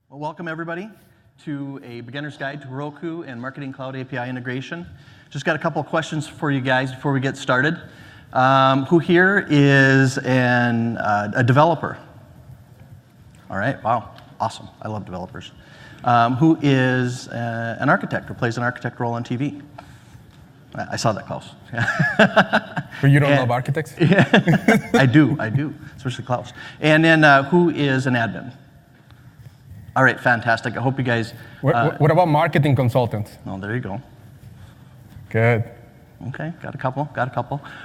Well, welcome everybody to a beginner's guide to Heroku and Marketing Cloud API integration. Just got a couple of questions for you guys before we get started. Who here is a developer? All right, wow, awesome. I love developers. Who is an architect or plays an architect role on TV? I saw that, Klaus. But you don't love architects? Yeah, I do, especially Klaus. And then who is an admin? All right, fantastic. I hope you guys... What about marketing consultants? Oh, there you go. Good. Okay, got a couple.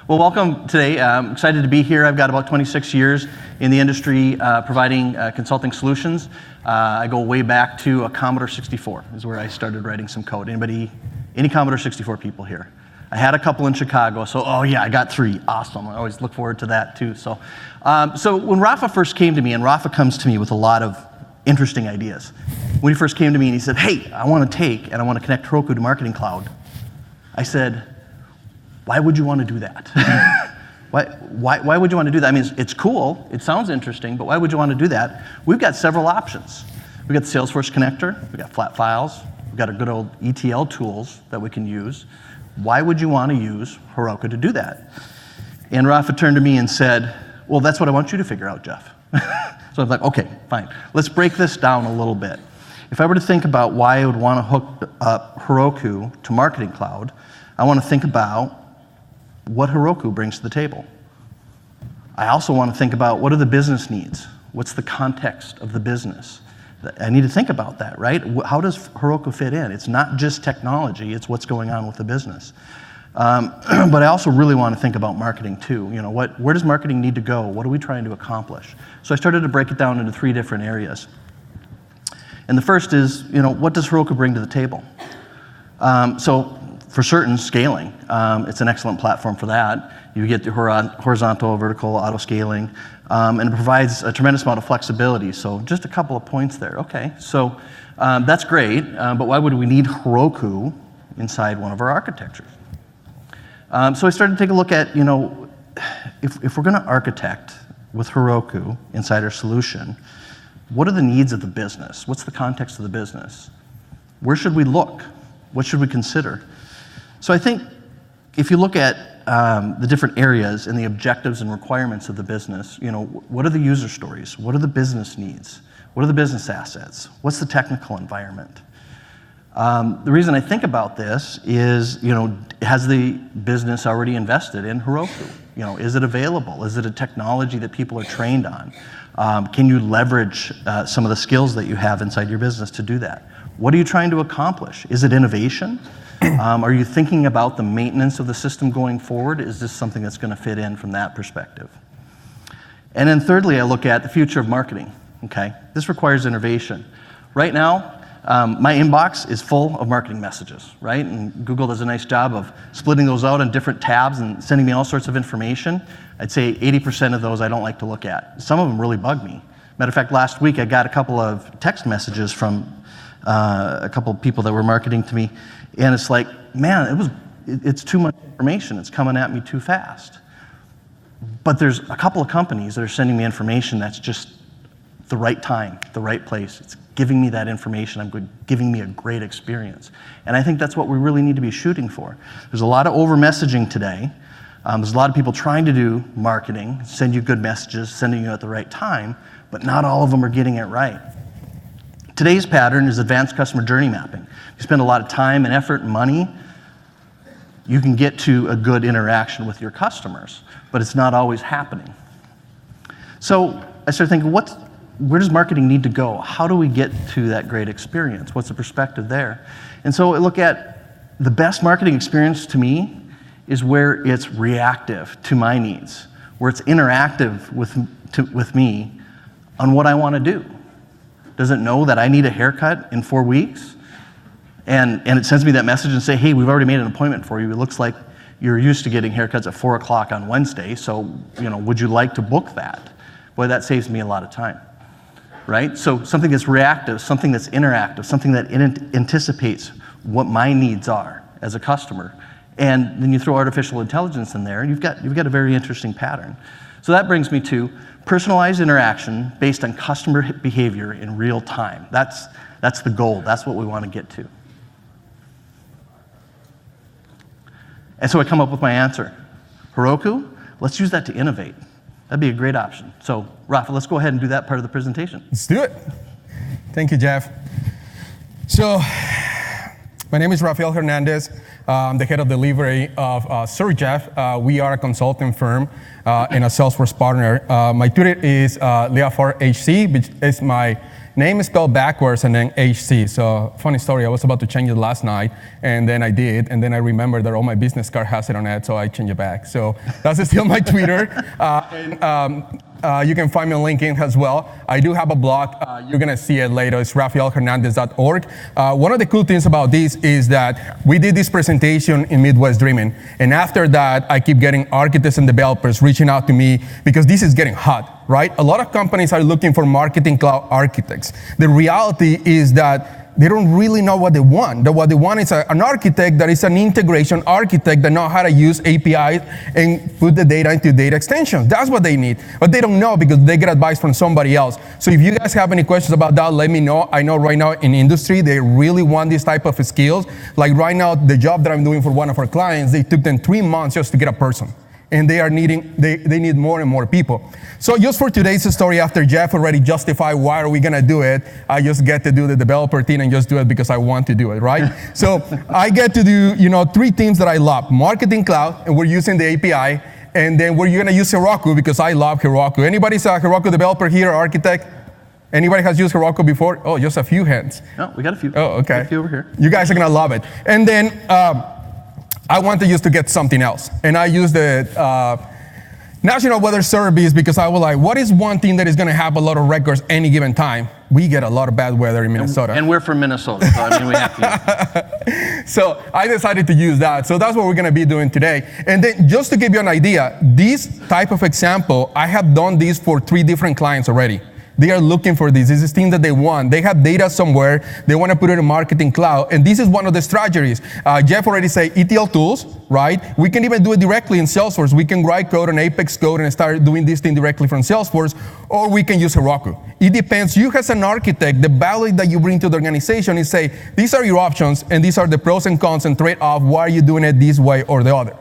Well, welcome today. I'm excited to be here. I've got about 26 years in the industry providing consulting solutions. I go way back to a Commodore 64 is where I started writing some code. Any Commodore 64 people here? I had a couple in Chicago, so oh yeah, I got 3. Awesome. I always look forward to that too. So when Rafa first came to me, and Rafa comes to me with a lot of interesting ideas. When he first came to me and he said, hey, I want to connect Heroku to Marketing Cloud. I said, why would you want to do that? why would you want to do that? I mean, it's cool, it sounds interesting, but why would you want to do that? We've got several options. We've got the Salesforce connector, we've got flat files, we've got our good old ETL tools that we can use. Why would you want to use Heroku to do that? And Rafa turned to me and said, well, that's what I want you to figure out, Jeff. So I was like, okay, fine. Let's break this down a little bit. If I were to think about why I would want to hook up Heroku to Marketing Cloud, I want to think about what Heroku brings to the table. I also want to think about what are the business needs? What's the context of the business? I need to think about that, right? How does Heroku fit in? It's not just technology, it's what's going on with the business. But I also really want to think about marketing too. You know, where does marketing need to go? What are we trying to accomplish? So I started to break it down into 3 different areas. And the first is, you know, what does Heroku bring to the table? So for certain, scaling. It's an excellent platform for that. You get the horizontal, vertical, auto scaling, and it provides a tremendous amount of flexibility. So just a couple of points there. Okay, so that's great, but why would we need Heroku inside one of our architectures? So I started to take a look at, you know, if we're going to architect with Heroku inside our solution, what are the needs of the business? What's the context of the business? Where should we look? What should we consider? So I think if you look at the different areas and the objectives and requirements of the business, you know, what are the user stories? What are the business needs? What are the business assets? What's the technical environment? The reason I think about this is, you know, has the business already invested in Heroku? You know, is it available? Is it a technology that people are trained on? Can you leverage some of the skills that you have inside your business to do that? What are you trying to accomplish? Is it innovation? Are you thinking about the maintenance of the system going forward? Is this something that's going to fit in from that perspective? And then thirdly, I look at the future of marketing. Okay, this requires innovation. Right now, my inbox is full of marketing messages, right? And Google does a nice job of splitting those out on different tabs and sending me all sorts of information. I'd say 80% of those I don't like to look at. Some of them really bug me. Matter of fact, last week I got a couple of text messages from a couple of people that were marketing to me, and it's like, man, it's too much information. It's coming at me too fast. But there's a couple of companies that are sending me information that's just the right time, the right place. It's giving me that information, giving me a great experience. And I think that's what we really need to be shooting for. There's a lot of over-messaging today. There's a lot of people trying to do marketing, send you good messages, sending you at the right time, but not all of them are getting it right. Today's pattern is advanced customer journey mapping. You spend a lot of time and effort and money, you can get to a good interaction with your customers, but it's not always happening. So I started thinking, where does marketing need to go? How do we get to that great experience? What's the perspective there? And so I look at the best marketing experience to me is where it's reactive to my needs, where it's interactive with me on what I want to do. Does it know that I need a haircut in 4 weeks? And it sends me that message and say, hey, we've already made an appointment for you. It looks like you're used to getting haircuts at 4 o'clock on Wednesday, so, you know, would you like to book that? Boy, that saves me a lot of time. Right? So something that's reactive, something that's interactive, something that anticipates what my needs are as a customer. And then you throw artificial intelligence in there, and you've got a very interesting pattern. So that brings me to personalized interaction based on customer behavior in real time. That's the goal. That's what we want to get to. And so I come up with my answer. Heroku, let's use that to innovate. That'd be a great option. So, Rafa, let's go ahead and do that part of the presentation. Let's do it. Thank you, Jeff. So, my name is Rafael Hernandez. I'm the head of delivery of Sir Jeff. We are a consulting firm and a Salesforce partner. My Twitter is Leafar HC, which is my name is spelled backwards and then HC. So, funny story, I was about to change it last night, and then I did, and then I remembered that all my business card has it on it, so I changed it back. So, that's still my Twitter. You can find me on LinkedIn as well. I do have a blog. You're going to see it later. It's rafaelhernandez.org. One of the cool things about this is that we did this presentation in Midwest Dreaming. And after that, I keep getting architects and developers reaching out to me because this is getting hot, right? A lot of companies are looking for marketing cloud architects. The reality is that they don't really know what they want. What they want is an architect that is an integration architect that knows how to use APIs and put the data into data extensions. That's what they need. But they don't know because they get advice from somebody else. So if you guys have any questions about that, let me know. I know right now in industry, they really want this type of skills. Like right now, the job that I'm doing for one of our clients, they took them 3 months just to get a person. And they need more and more people. So just for today's story, after Jeff already justified why are we gonna do it, I just get to do the developer thing and just do it because I want to do it, right? So I get to do 3 things that I love. Marketing Cloud, and we're using the API, and then we're gonna use Heroku because I love Heroku. Anybody's a Heroku developer here, architect? Anybody has used Heroku before? Oh, just a few hands. No, we got a few. Oh, okay. Got a few over here. You guys are gonna love it. And then, I wanted just to get something else. And I used the National Weather Service because I was like, what is one thing that is going to have a lot of records any given time? We get a lot of bad weather in Minnesota. And we're from Minnesota, so I mean, we have to. So I decided to use that. So that's what we're going to be doing today. And then just to give you an idea, this type of example, I have done this for 3 different clients already. They are looking for this. This is thing that they want. They have data somewhere. They want to put it in Marketing Cloud. And this is one of the strategies. Jeff already said ETL tools, right? We can even do it directly in Salesforce. We can write code and Apex code and start doing this thing directly from Salesforce, or we can use Heroku. It depends. You as an architect, the value that you bring to the organization is say, these are your options, and these are the pros and cons and trade-off. Why are you doing it this way or the other?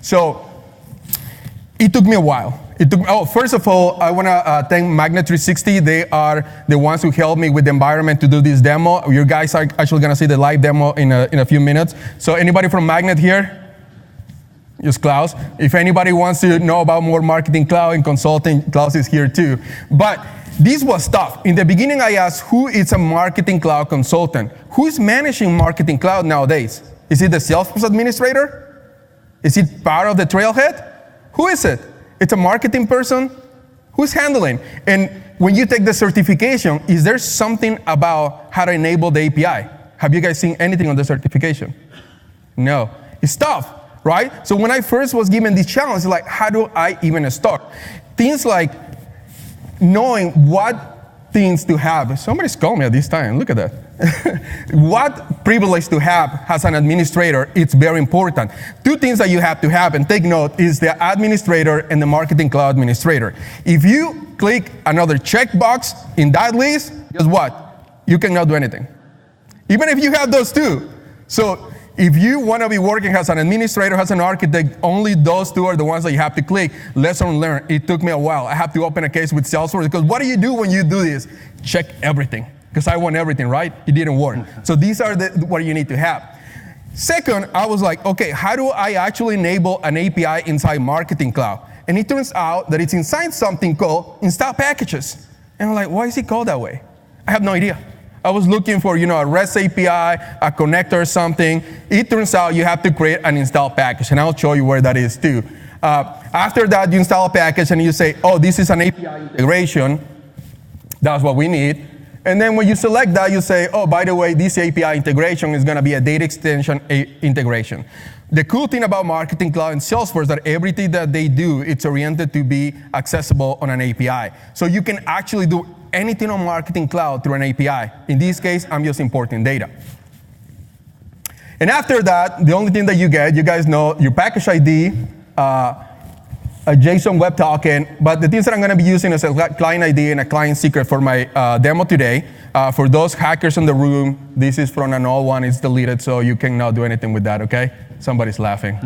So it took me a while. First of all, I want to thank Magnet 360. They are the ones who helped me with the environment to do this demo. You guys are actually going to see the live demo in a few minutes. So anybody from Magnet here? Just Klaus. If anybody wants to know about more Marketing Cloud and consulting, Klaus is here too. But this was tough. In the beginning, I asked, who is a Marketing Cloud consultant? Who is managing Marketing Cloud nowadays? Is it the Salesforce administrator? Is it part of the Trailhead? Who is it? It's a marketing person. Who's handling? And when you take the certification, is there something about how to enable the API? Have you guys seen anything on the certification? No. It's tough, right? So when I first was given this challenge, like, how do I even start? Things like knowing what things to have. Somebody's calling me at this time. Look at that. What privilege to have as an administrator, it's very important. 2 things that you have to have, and take note, is the administrator and the Marketing Cloud administrator. If you click another checkbox in that list, guess what? You cannot do anything. Even if you have those 2. So if you want to be working as an administrator, as an architect, only those 2 are the ones that you have to click. Lesson learned. It took me a while. I have to open a case with Salesforce because what do you do when you do this? Check everything. Because I want everything, right? It didn't work. So these are what you need to have. Second, I was like, okay, how do I actually enable an API inside Marketing Cloud? And it turns out that it's inside something called install packages. And I'm like, why is it called that way? I have no idea. I was looking for, a REST API, a connector or something. It turns out you have to create an install package, and I'll show you where that is too. After that, you install a package and you say, oh, this is an API integration. That's what we need. And then when you select that, you say, oh, by the way, this API integration is going to be a data extension integration. The cool thing about Marketing Cloud and Salesforce is that everything that they do, it's oriented to be accessible on an API. So you can actually do anything on Marketing Cloud through an API. In this case, I'm just importing data. And after that, the only thing that you get, you guys know your package ID, a JSON web token, but the things that I'm going to be using is a client ID and a client secret for my demo today. For those hackers in the room, this is from an old one. It's deleted, so you cannot do anything with that, okay? Somebody's laughing.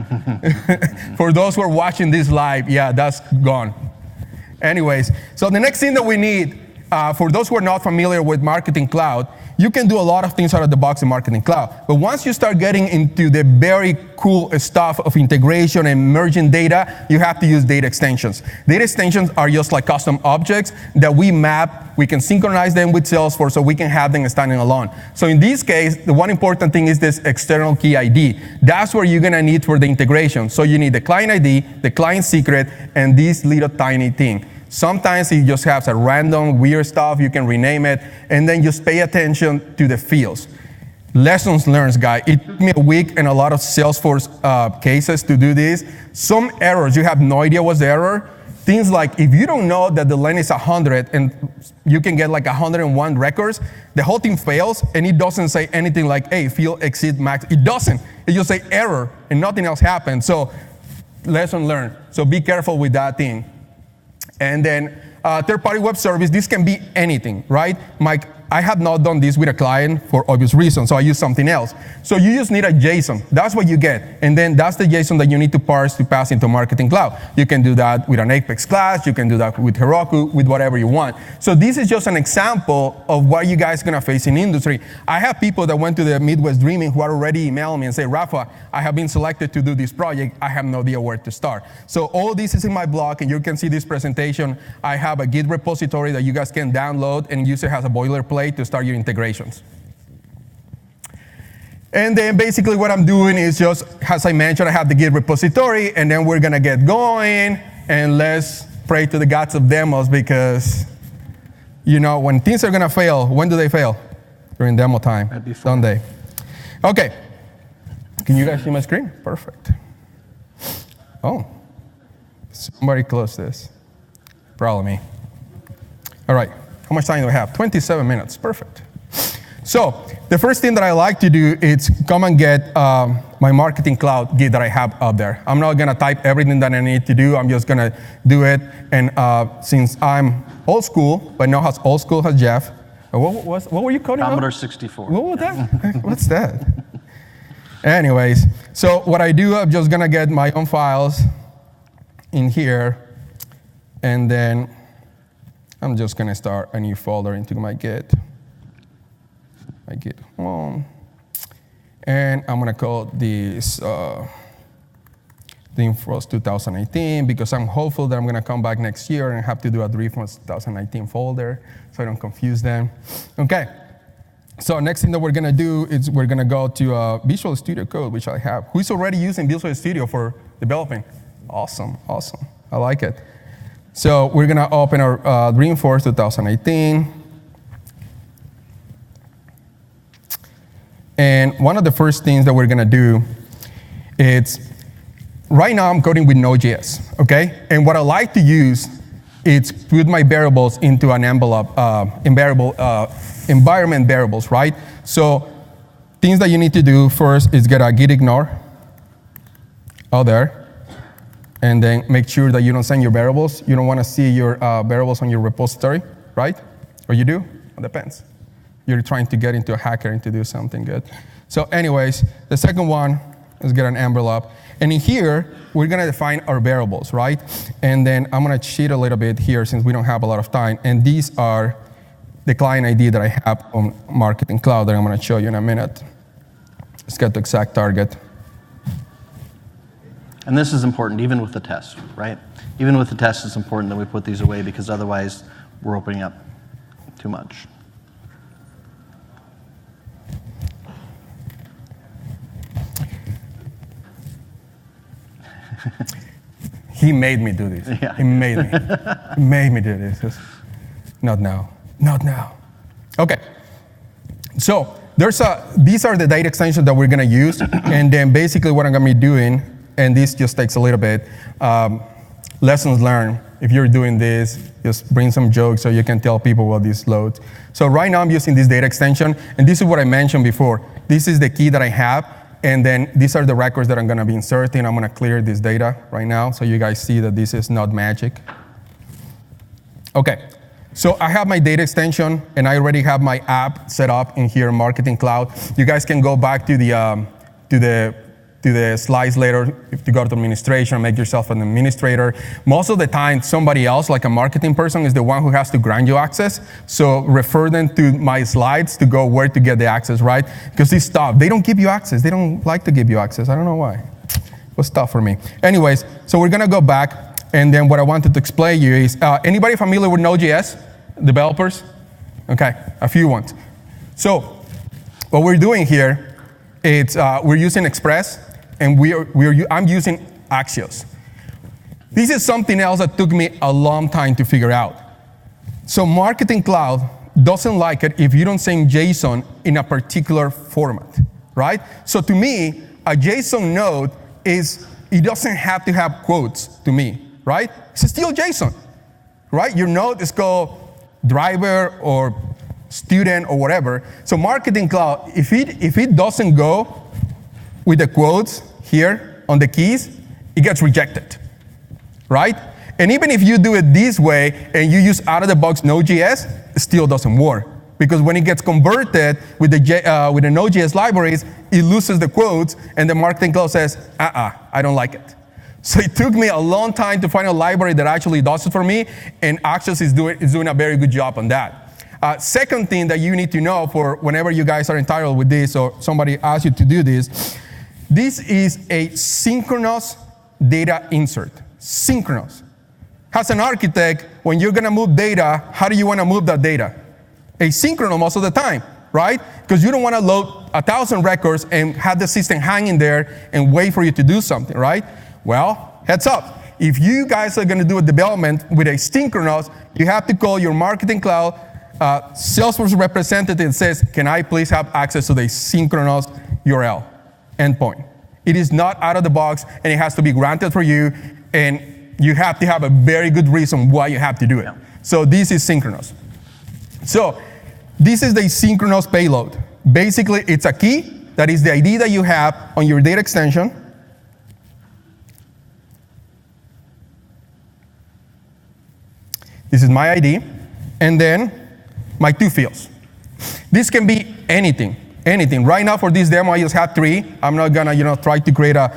For those who are watching this live, yeah, that's gone. Anyways, so the next thing that we need, for those who are not familiar with Marketing Cloud, you can do a lot of things out of the box in Marketing Cloud. But once you start getting into the very cool stuff of integration and merging data, you have to use data extensions. Data extensions are just like custom objects that we map. We can synchronize them with Salesforce so we can have them standing alone. So in this case, the one important thing is this external key ID. That's where you're going to need for the integration. So you need the client ID, the client secret, and this little tiny thing. Sometimes it just has a random weird stuff. You can rename it, and then just pay attention to the fields. Lessons learned, guys. It took me a week and a lot of Salesforce cases to do this. Some errors, you have no idea what's the error. Things like if you don't know that the length is 100 and you can get like 101 records, the whole thing fails, and it doesn't say anything like, hey, field exceed max. It doesn't. It just say error, and nothing else happens. So lesson learned. So be careful with that thing. And then third-party web service, this can be anything, right? I have not done this with a client for obvious reasons, so I use something else. So you just need a JSON. That's what you get. And then that's the JSON that you need to parse to pass into Marketing Cloud. You can do that with an Apex class. You can do that with Heroku, with whatever you want. So this is just an example of what you guys are going to face in industry. I have people that went to the Midwest Dreaming who are already emailing me and say, Rafa, I have been selected to do this project. I have no idea where to start. So all this is in my blog, and you can see this presentation. I have a Git repository that you guys can download and use it as a boilerplate to start your integrations. And then basically what I'm doing is just, as I mentioned, I have the Git repository, and then we're going to get going, and let's pray to the gods of demos, because, you know, when things are going to fail, when do they fail? During demo time, don't they? Okay. Can you guys see my screen? Perfect. Oh, somebody close this. Probably me. All right. How much time do I have? 27 minutes. Perfect. So the first thing that I like to do is come and get my Marketing Cloud Git that I have out there. I'm not going to type everything that I need to do. I'm just going to do it. And since I'm old school, but not as old school as Jeff, what were you coding? Commodore 64. What was that? What's that? Anyways, so what I do, I'm just going to get my own files in here, and then I'm just going to start a new folder into my Git home. And I'm going to call this Dreamforce 2018, because I'm hopeful that I'm going to come back next year and have to do a Dreamforce 2019 folder, so I don't confuse them. Okay. So next thing that we're going to do is we're going to go to Visual Studio Code, which I have. Who's already using Visual Studio for developing? Awesome, awesome. I like it. So we're going to open our Dreamforce 2018. And one of the first things that we're going to do is, right now I'm coding with Node.js, okay? And what I like to use is put my variables into an envelope, environment variables, right? So things that you need to do first is get a git ignore out there, and then make sure that you don't send your variables. You don't want to see your variables on your repository, right? Or you do? It depends. You're trying to get into a hacker and to do something good. So anyways, the second one is get an envelope. And in here, we're going to define our variables, right? And then I'm going to cheat a little bit here since we don't have a lot of time. And these are the client ID that I have on Marketing Cloud that I'm going to show you in a minute. Let's get the exact target. And this is important, even with the test, right? Even with the test, it's important that we put these away, because otherwise we're opening up too much. He made me do this. Yeah. He made me. He made me do this. Not now. Not now. Okay. So these are the data extensions that we're going to use. And then basically what I'm going to be doing, and this just takes a little bit, lessons learned. If you're doing this, just bring some jokes so you can tell people what this loads. So right now I'm using this data extension, and this is what I mentioned before. This is the key that I have. And then these are the records that I'm going to be inserting. I'm going to clear this data right now so you guys see that this is not magic. Okay, so I have my data extension, and I already have my app set up in here in Marketing Cloud. You guys can go back to the slides later if you go to administration, make yourself an administrator. Most of the time, somebody else, like a marketing person, is the one who has to grant you access. So refer them to my slides to go where to get the access, right? Because it's tough. They don't give you access. They don't like to give you access. I don't know why. It was tough for me. Anyways, so we're going to go back. And then what I wanted to explain to you is, anybody familiar with Node.js? Developers? Okay, a few ones. So what we're doing here is we're using Express, and I'm using Axios. This is something else that took me a long time to figure out. So Marketing Cloud doesn't like it if you don't send JSON in a particular format, right? So to me, a JSON node it doesn't have to have quotes to me, right? It's still JSON, right? Your node is called driver or student or whatever. So Marketing Cloud, if it doesn't go with the quotes here on the keys, it gets rejected, right? And even if you do it this way and you use out-of-the-box Node.js, it still doesn't work. Because when it gets converted with the Node.js libraries, it loses the quotes, and the Marketing Cloud says, I don't like it. So it took me a long time to find a library that actually does it for me, and Axios is doing a very good job on that. Second thing that you need to know for whenever you guys are entitled with this or somebody asks you to do this is a synchronous data insert. Synchronous. As an architect, when you're going to move data, how do you want to move that data? Asynchronous most of the time, right? Because you don't want to load 1,000 records and have the system hanging there and wait for you to do something, right? Well, heads up. If you guys are going to do a development with asynchronous, you have to call your Marketing Cloud Salesforce representative and says, can I please have access to the synchronous URL endpoint? It is not out of the box, and it has to be granted for you, and you have to have a very good reason why you have to do it. Yeah. So this is synchronous. So this is the synchronous payload. Basically, it's a key that is the ID that you have on your data extension. This is my ID, and then my two fields. This can be anything. Right now for this demo, I just have 3. I'm not gonna, try to create a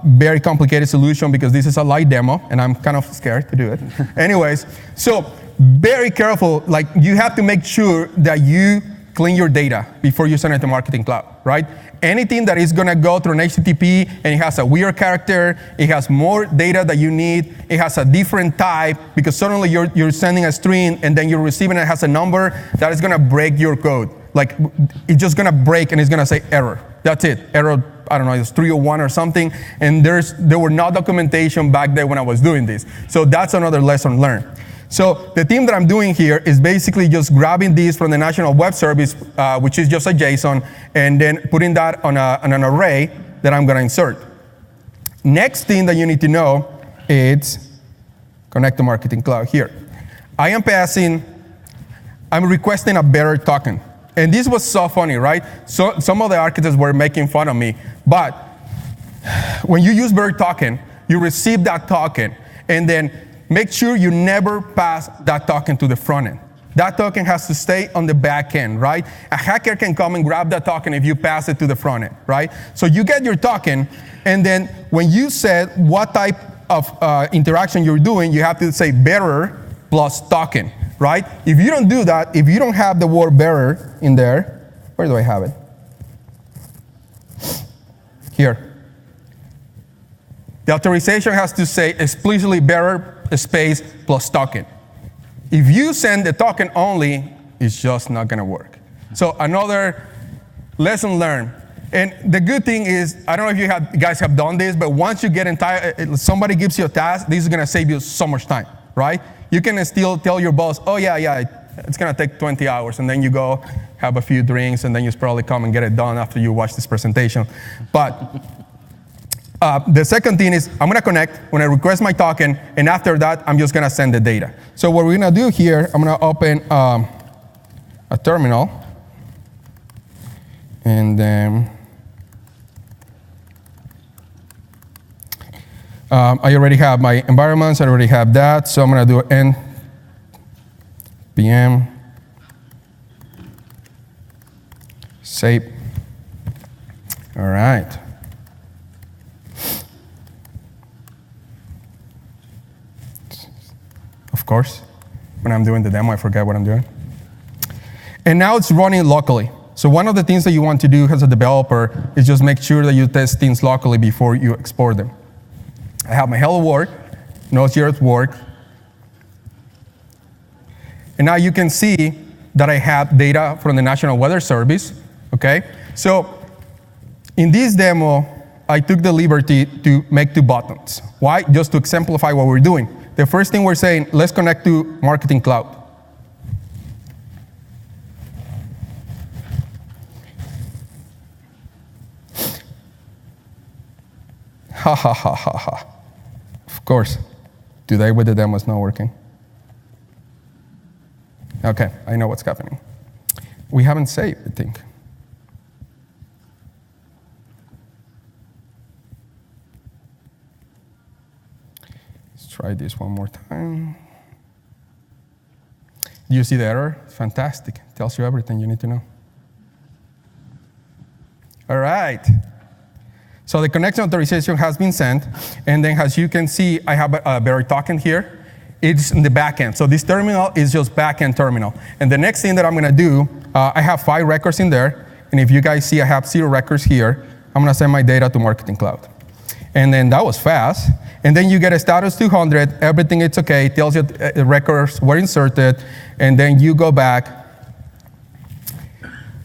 very complicated solution because this is a light demo, and I'm kind of scared to do it. Anyways, so very careful. Like you have to make sure that you clean your data before you send it to Marketing Cloud, right? Anything that is gonna go through an HTTP and it has a weird character, it has more data that you need, it has a different type, because suddenly you're sending a string and then you're receiving it has a number, that is gonna break your code. Like, it's just gonna break and it's gonna say error. That's it, error, I don't know, it's 301 or something, and there were no documentation back there when I was doing this. So that's another lesson learned. So the thing that I'm doing here is basically just grabbing these from the National Web Service, which is just a JSON, and then putting that on an array that I'm gonna insert. Next thing that you need to know is connect to Marketing Cloud here. I'm requesting a bearer token. And this was so funny, right? So some of the architects were making fun of me, but when you use bearer token, you receive that token, and then make sure you never pass that token to the front end. That token has to stay on the back end, right? A hacker can come and grab that token if you pass it to the front end, right? So you get your token, and then when you said what type of interaction you're doing, you have to say bearer plus token, right? If you don't do that, if you don't have the word bearer in there, where do I have it? Here. The authorization has to say explicitly bearer space plus token. If you send the token only, it's just not gonna work. So another lesson learned. And the good thing is, I don't know if you guys have done this, but once you get somebody gives you a task, this is gonna save you so much time, right? You can still tell your boss, oh yeah, it's gonna take 20 hours, and then you go have a few drinks, and then you probably come and get it done after you watch this presentation. But the second thing is, I'm gonna connect when I request my token, and after that, I'm just gonna send the data. So what we're gonna do here, I'm gonna open a terminal, and then I already have my environments. I already have that. So I'm going to do npm save. All right. Of course, when I'm doing the demo, I forget what I'm doing. And now it's running locally. So one of the things that you want to do as a developer is just make sure that you test things locally before you export them. I have my hello world, Node.js work. And now you can see that I have data from the National Weather Service, okay? So in this demo, I took the liberty to make 2 buttons. Why? Just to exemplify what we're doing. The first thing we're saying, let's connect to Marketing Cloud. Ha ha ha ha ha. Of course, today with the demo is not working. Okay, I know what's happening. We haven't saved, I think. Let's try this one more time. Do you see the error? Fantastic. It tells you everything you need to know. All right. So the connection authorization has been sent, and then as you can see, I have a Berry token here. It's in the backend. So this terminal is just backend terminal. And the next thing that I'm gonna do, I have 5 records in there, and if you guys see I have 0 records here, I'm gonna send my data to Marketing Cloud. And then that was fast. And then you get a status 200, everything is okay, it tells you the records were inserted, and then you go back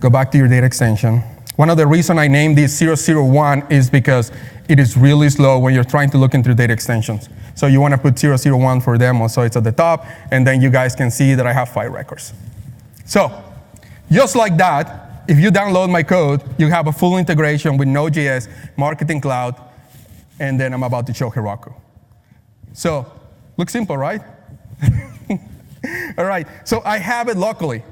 to your data extension. One of the reasons I named this 001 is because it is really slow when you're trying to look into data extensions. So you want to put 001 for demo, so it's at the top, and then you guys can see that I have 5 records. So just like that, if you download my code, you have a full integration with Node.js, Marketing Cloud, and then I'm about to show Heroku. So looks simple, right? All right, so I have it locally.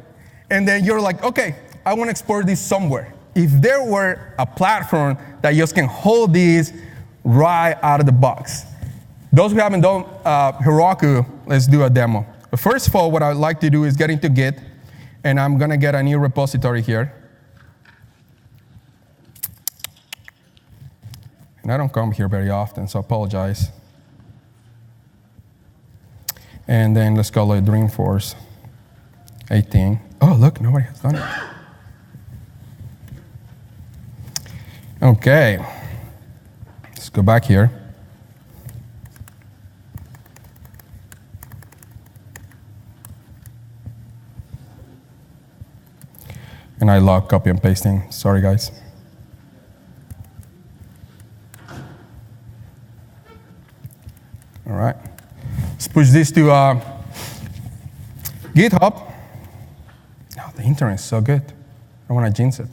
And then you're like, okay, I want to export this somewhere. If there were a platform that just can hold these right out of the box. Those who haven't done Heroku, let's do a demo. But first of all, what I'd like to do is get into Git, and I'm going to get a new repository here. And I don't come here very often, so I apologize. And then let's call it Dreamforce 18. Oh, look, nobody has done it. Okay, let's go back here. And I log copy and pasting. Sorry, guys. All right, let's push this to GitHub. Oh, the internet is so good. I don't want to jinx it.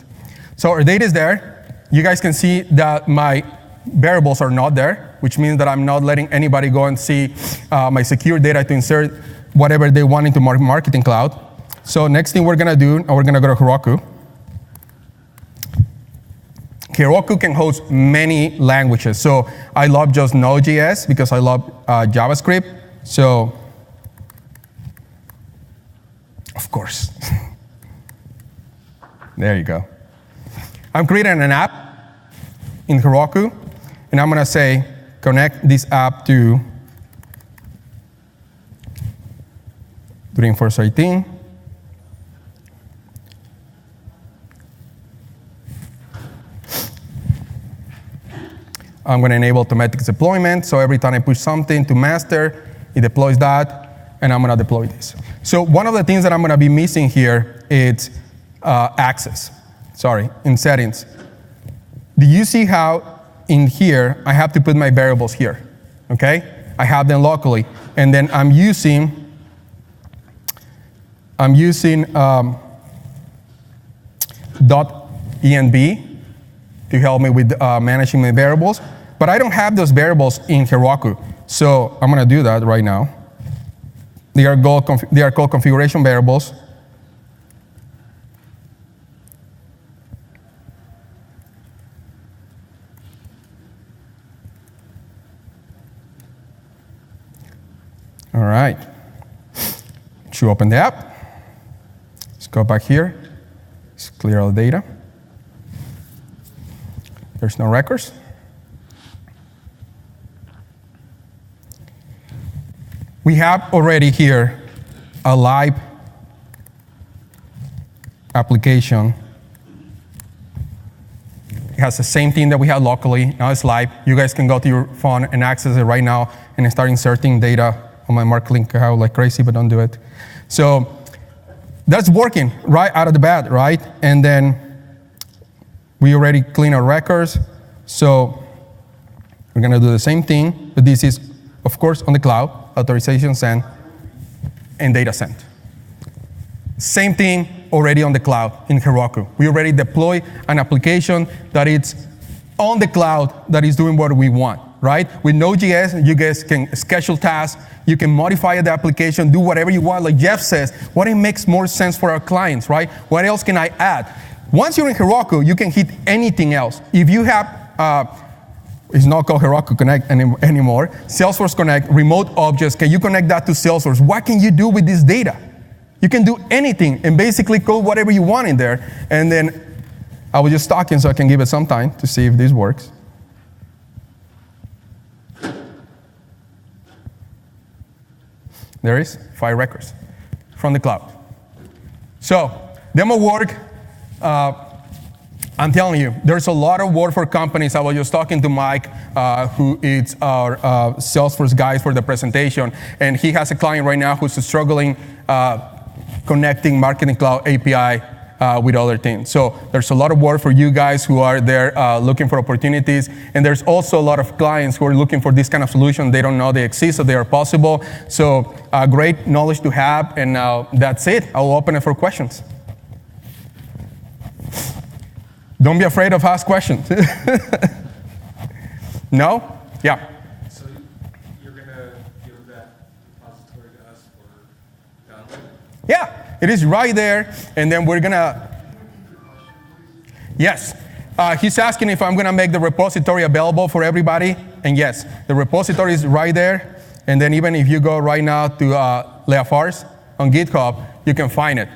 So our data is there. You guys can see that my variables are not there, which means that I'm not letting anybody go and see my secure data to insert whatever they want into Marketing Cloud. So next thing we're going to do, we're going to go to Heroku. Heroku can host many languages. So I love just Node.js because I love JavaScript. So, of course. There you go. I'm creating an app in Heroku, and I'm going to say, connect this app to Dreamforce 18. I'm going to enable automatic deployment, so every time I push something to master, it deploys that, and I'm going to deploy this. So one of the things that I'm going to be missing here is access. In settings. Do you see how in here I have to put my variables here? Okay? I have them locally, and then I'm using .env to help me with managing my variables, but I don't have those variables in Heroku, so I'm going to do that right now. They are called configuration variables. right. To open the app, let's go back here. Let's clear all the data. There's no records. We have already here a live application. It has the same thing that we had locally. Now it's live. You guys can go to your phone and access it right now and start inserting data on my marketing account like crazy, but don't do it. So that's working right out of the bat, right? And then we already clean our records. So we're going to do the same thing, but this is, of course, on the cloud, authorization sent, and data sent. Same thing already on the cloud in Heroku. We already deploy an application that it's on the cloud that is doing what we want, right? With Node.js, you guys can schedule tasks, you can modify the application, do whatever you want. Like Jeff says, what it makes more sense for our clients, right? What else can I add? Once you're in Heroku, you can hit anything else. If you have, it's not called Heroku Connect anymore, Salesforce Connect, remote objects, can you connect that to Salesforce? What can you do with this data? You can do anything and basically code whatever you want in there. And then I was just talking so I can give it some time to see if this works. There is 5 records from the cloud. So, demo work, I'm telling you, there's a lot of work for companies. I was just talking to Mike, who is our Salesforce guy for the presentation, and he has a client right now who's struggling connecting Marketing Cloud API with other things. So there's a lot of work for you guys who are there looking for opportunities, and there's also a lot of clients who are looking for this kind of solution. They don't know they exist, so they are possible. So great knowledge to have, and that's it. I'll open it for questions. Don't be afraid of ask questions. No? Yeah. So you're going to give that repository to us for download? Yeah, it is right there, and then we're going to... Yes. He's asking if I'm going to make the repository available for everybody, and yes, the repository is right there, and then even if you go right now to Leafar's on GitHub, you can find it.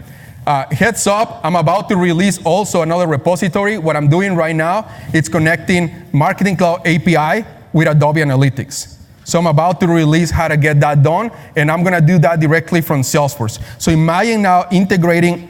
Heads up, I'm about to release also another repository. What I'm doing right now is connecting Marketing Cloud API with Adobe Analytics. So I'm about to release how to get that done, and I'm going to do that directly from Salesforce. So imagine now integrating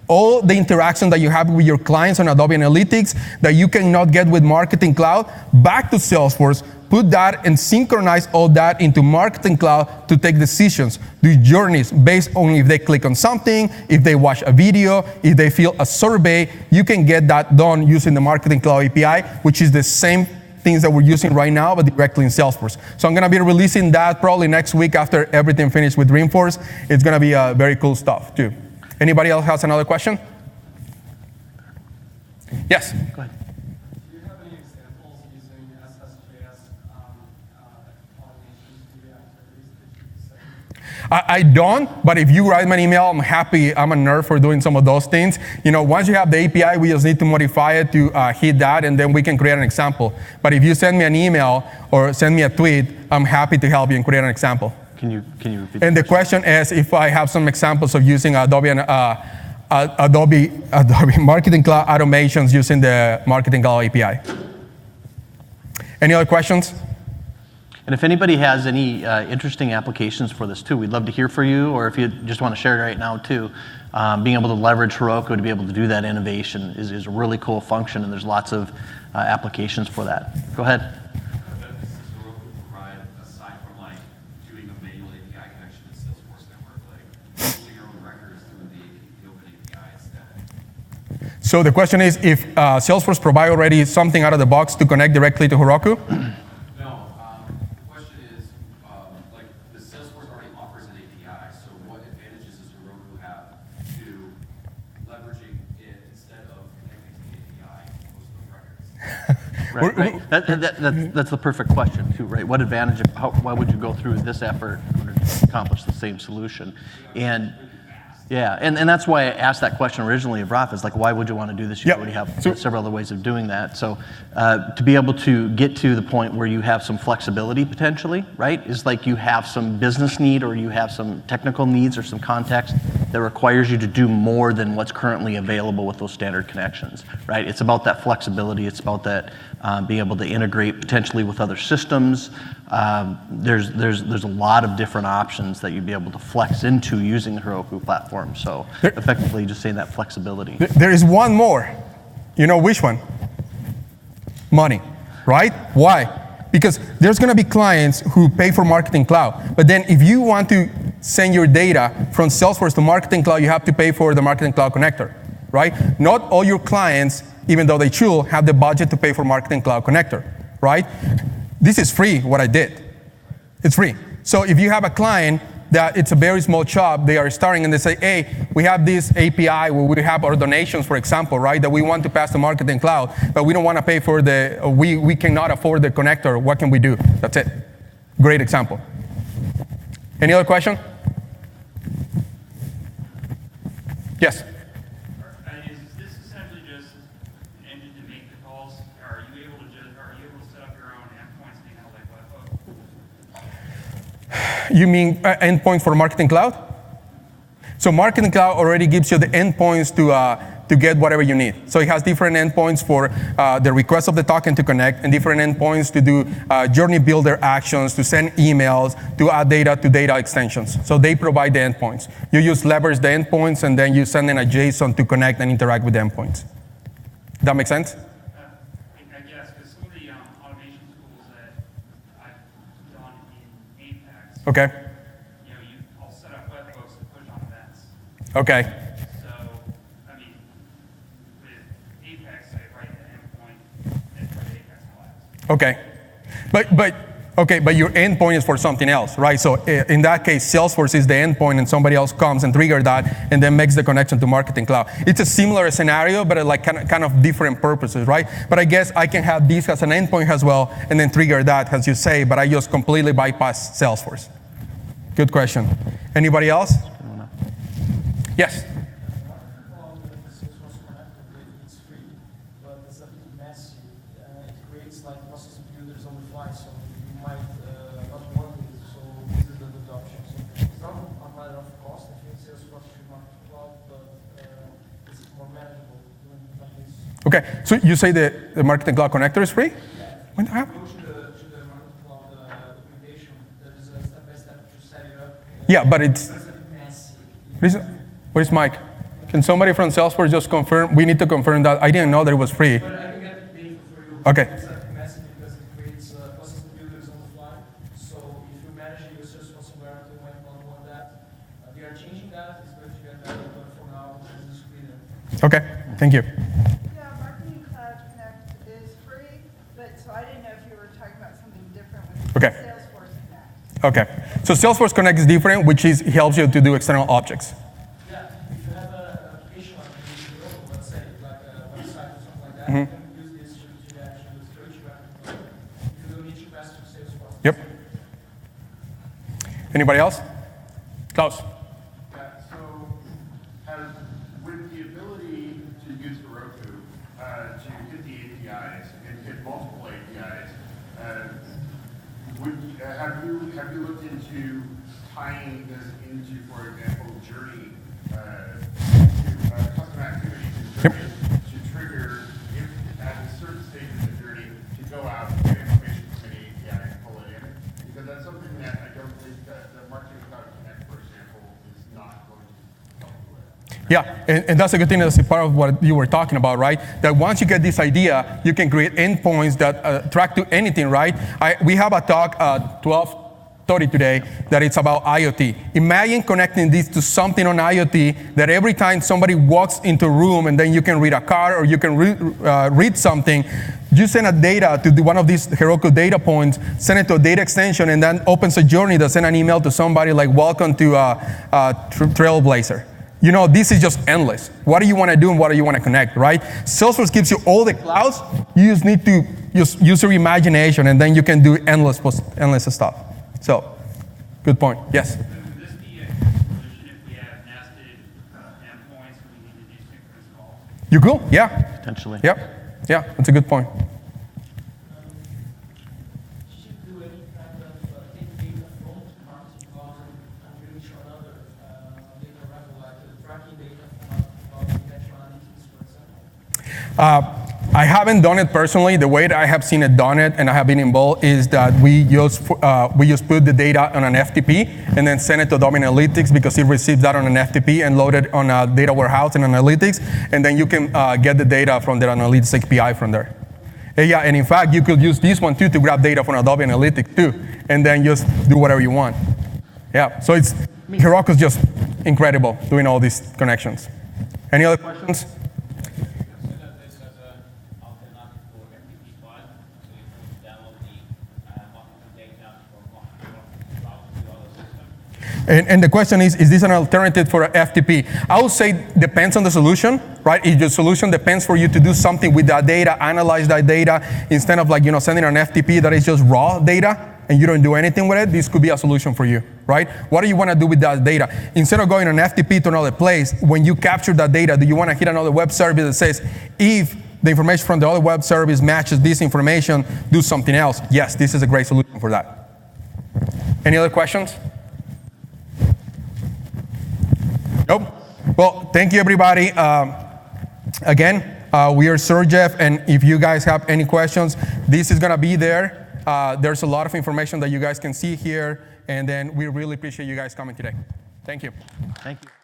all the interaction that you have with your clients on Adobe Analytics that you cannot get with Marketing Cloud back to Salesforce, put that and synchronize all that into Marketing Cloud to take decisions, do journeys based on if they click on something, if they watch a video, if they fill a survey. You can get that done using the Marketing Cloud API, which is the same things that we're using right now, but directly in Salesforce. So I'm going to be releasing that probably next week after everything finished with Reinforce. It's going to be very cool stuff, too. Anybody else has another question? Yes? Go ahead. Do you have any examples using SSJS automations to do the activities that you said? I don't, but if you write me an email, I'm happy. I'm a nerd for doing some of those things. You know, once you have the API, we just need to modify it to hit that, and then we can create an example. But if you send me an email or send me a tweet, I'm happy to help you and create an example. Can you repeat? And the question is if I have some examples of using Adobe Marketing Cloud automations using the Marketing Cloud API. Any other questions? And if anybody has any interesting applications for this too, we'd love to hear from you, or if you just want to share it right now too. Being able to leverage Heroku to be able to do that innovation is a really cool function, and there's lots of applications for that. Go ahead. So the question is if Salesforce provide already something out of the box to connect directly to Heroku? No. The question is, like, the Salesforce already offers an API, so what advantages does Heroku have to leveraging it instead of connecting to the API and most of the records? That's the perfect question too, right? What advantage, why would you go through this effort in order to accomplish the same solution? And Yeah, and that's why I asked that question originally of Raf, is like, why would you want to do this? You Yep. already have So- several other ways of doing that. So to be able to get to the point where you have some flexibility potentially, right, is like you have some business need or you have some technical needs or some context that requires you to do more than what's currently available with those standard connections, right? It's about that flexibility. It's about that being able to integrate potentially with other systems. There's a lot of different options that you'd be able to flex into using the Heroku platform. So effectively just saying that flexibility. There is one more. You know which one? Money, right? Why? Because there's going to be clients who pay for Marketing Cloud. But then if you want to send your data from Salesforce to Marketing Cloud, you have to pay for the Marketing Cloud connector, right? Not all your clients, even though they should, have the budget to pay for Marketing Cloud connector, right? This is free, what I did. It's free. So if you have a client that it's a very small shop, they are starting and they say, hey, we have this API where we have our donations, for example, right, that we want to pass to Marketing Cloud, but we don't want to pay for we cannot afford the connector. What can we do? That's it. Great example. Any other question? Yes? Is this essentially just an engine to make the calls? Are you able to set up your own endpoints and handle like webhooks? You mean endpoints for Marketing Cloud? So Marketing Cloud already gives you the endpoints to get whatever you need. So it has different endpoints for the request of the token to connect, and different endpoints to do journey builder actions, to send emails, to add data to data extensions. So they provide the endpoints. You just leverage the endpoints, and then you send in a JSON to connect and interact with the endpoints. That make sense? I guess, because some of the automation tools that I've done in Apex, Okay. I'll set up webhooks to push on events. Okay. So, I mean, with Apex, I write the endpoint and put Apex class. Okay. But your endpoint is for something else, right? So in that case, Salesforce is the endpoint and somebody else comes and triggers that and then makes the connection to Marketing Cloud. It's a similar scenario, but like kind of different purposes, right? But I guess I can have this as an endpoint as well and then trigger that, as you say, but I just completely bypass Salesforce. Good question. Anybody else? Yes? Well, the Salesforce connector, it's free, but it's a bit messy. It creates like process builders on the fly, so you might not want it. So this is the good option. So it's not a matter of cost. I think Salesforce should not cloud, but it's more manageable doing like this. Okay, so you say the Marketing Cloud connector is free? When Go to the Marketing Cloud documentation. There is a step-by-step to set it up. Yeah, but it's... It's a bit messy. Where's Mike? Can somebody from Salesforce just confirm? We need to confirm that. I didn't know that it was free. But I can get the data for you. Okay. It's a messy because it creates process builders on the fly. So if you manage your Salesforce environment, you might not want that. They are changing that. It's going to get better, but for now, this is free there. Okay, thank you. Yeah, Marketing Cloud Connect is free, but so I didn't know if you were talking about something different with Okay. Salesforce Connect. Okay, so Salesforce Connect is different, which is helps you to do external objects. Yeah, if you have an application like Heroku, let's say, like a website or something like that, you can use this to actually use straight to Marketing Cloud. You don't need to pass to Salesforce. Yep. Anybody else? Klaus. Yeah, so with the ability to use Heroku to hit the APIs and hit multiple APIs, have you looked into tying this into, for example, journey to custom activities in journey to trigger if at a certain stage of the journey to go out and get information from an API and pull it in? Because that's something that I don't think that the Marketing Cloud Connect, for example, is not going to help you with. Yeah, and that's a good thing. That's a part of what you were talking about, right? That once you get this idea, you can create endpoints that track to anything, right? We have a talk at 12:30 today that it's about IoT. Imagine connecting this to something on IoT that every time somebody walks into a room and then you can read a card or you can read something, you send a data to one of these Heroku data points, send it to a data extension, and then opens a journey that send an email to somebody like, welcome to Trailblazer. You know, this is just endless. What do you want to do and what do you want to connect, right? Salesforce gives you all the clouds. You just need to use your imagination, and then you can do endless stuff. So, good point. Yes? Would this be a solution if we have nested You cool? Yeah. potentially. Yep. Yeah, that's a good point. Should do any kind of take data from marketing cloud and really show another data level, like tracking data from natural analytics, for example? I haven't done it personally. The way that I have seen it done it, and I have been involved, is that we just put the data on an FTP and then send it to Adobe Analytics because it receives that on an FTP and load it on a data warehouse in Analytics, and then you can get the data from the Analytics API from there. Yeah, and in fact, you could use this one too to grab data from Adobe Analytics too, and then just do whatever you want. Yeah, so Heroku is just incredible doing all these connections. Any other questions? And the question is this an alternative for an FTP? I would say depends on the solution, right? If your solution depends for you to do something with that data, analyze that data, instead of sending an FTP that is just raw data and you don't do anything with it, this could be a solution for you, right? What do you want to do with that data? Instead of going an FTP to another place, when you capture that data, do you want to hit another web service that says, if the information from the other web service matches this information, do something else? Yes, this is a great solution for that. Any other questions? Nope. Well, thank you, everybody. Again, we are SurGev, and if you guys have any questions, this is going to be there. There's a lot of information that you guys can see here, and then we really appreciate you guys coming today. Thank you. Thank you.